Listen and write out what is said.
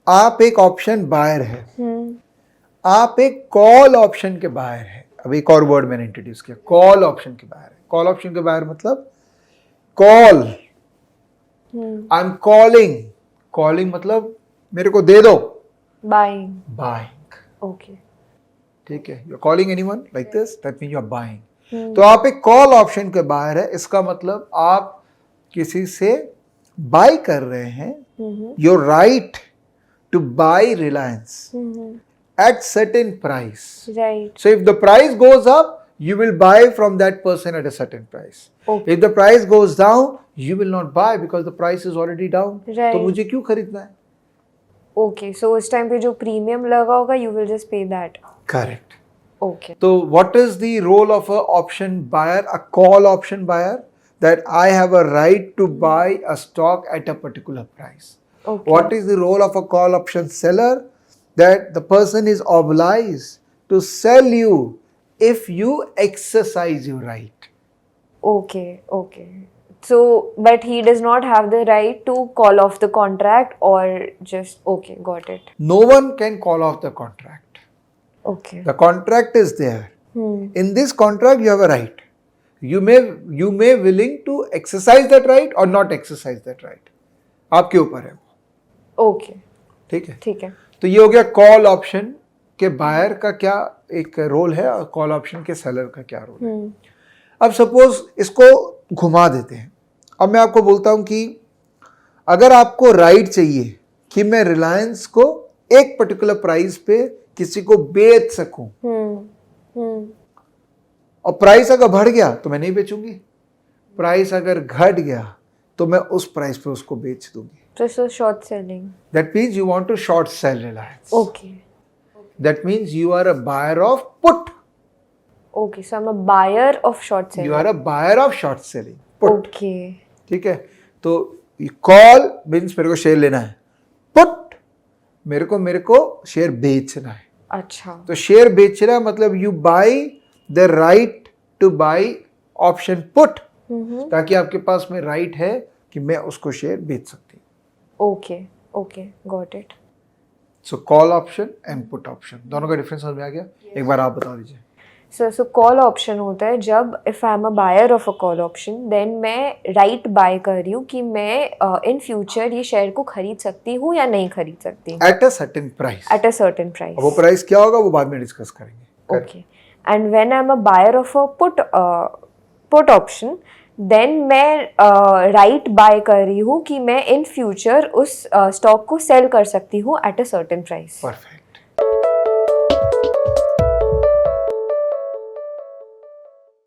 आप एक option buyer है, आप एक कॉल ऑप्शन के बायर है। अब एक और वर्ड मैंने इंट्रोड्यूस किया, कॉल ऑप्शन के बायर है। कॉल ऑप्शन के बायर मतलब call, I am calling, calling मतलब मेरे को दे दो, बाइंग, बाइंग। ओके, ठीक है, you are calling anyone like this, that mean you are buying. तो आप एक कॉल ऑप्शन के बायर है, इसका मतलब आप किसी से बाय कर रहे हैं, your right to buy Reliance at certain price. right, So if the price goes up, you will buy from that person at a certain price. okay, If the price goes down, you will not buy because the price is already down. right, तो मुझे क्यों खरीदना है? okay, so उस time पे जो premium लगा होगा you will just pay that. Correct. Okay, So what is the role of a option buyer, a call option buyer? That I have a right to buy a stock at a particular price. okay, What is the role of a call option seller? That the person is obliged to sell you if you exercise your right. okay, okay. So, but he does not have the right to call off the contract or just, okay, got it. No one can call off the contract. Okay. The contract is there. In this contract, you have a right. You may willing to exercise that right or not exercise that right. आपके ऊपर है। Okay. ठीक है। ठीक है। तो ये हो गया कॉल ऑप्शन के बायर का क्या एक रोल है और कॉल ऑप्शन के सेलर का क्या रोल है। अब सपोज इसको घुमा देते हैं। अब मैं आपको बोलता हूं कि अगर आपको राइट चाहिए कि मैं रिलायंस को एक पर्टिकुलर प्राइस पे किसी को बेच सकूं, और प्राइस अगर बढ़ गया तो मैं नहीं बेचूंगी, प्राइस अगर घट गया तो मैं उस प्राइस पे उसको बेच दूंगी। So short selling. That means you want to short sell Reliance. Okay. That means you are a buyer of put. Okay, so I'm a buyer of short selling. You are a buyer of short selling. Put. Okay. ठीक है, तो call means मेरे को share लेना है, put मेरे को share बेचना है। अच्छा। तो शेयर बेचना मतलब you buy the right to buy option put, ताकि आपके पास में राइट है कि मैं उसको शेयर बेच सकती हूँ। Okay, okay, got it. So call option and put option दोनों का डिफरेंस समझ में आ गया? एक बार आप बता दीजिए। So call option होता है जब if I am a buyer of a call option, then मैं right buy कर रही हूँ कि मैं in future ये शेयर को खरीद सकती हूँ या नहीं खरीद सकती। At a certain price. At a certain price. अब वो प्राइस क्या होगा वो बाद में डिस्कस करेंगे। Okay. And when I am a buyer of a put option, then मैं राइट बाय कर रही हूँ कि मैं इन फ्यूचर उस स्टॉक को सेल कर सकती हूँ at a certain price. Perfect.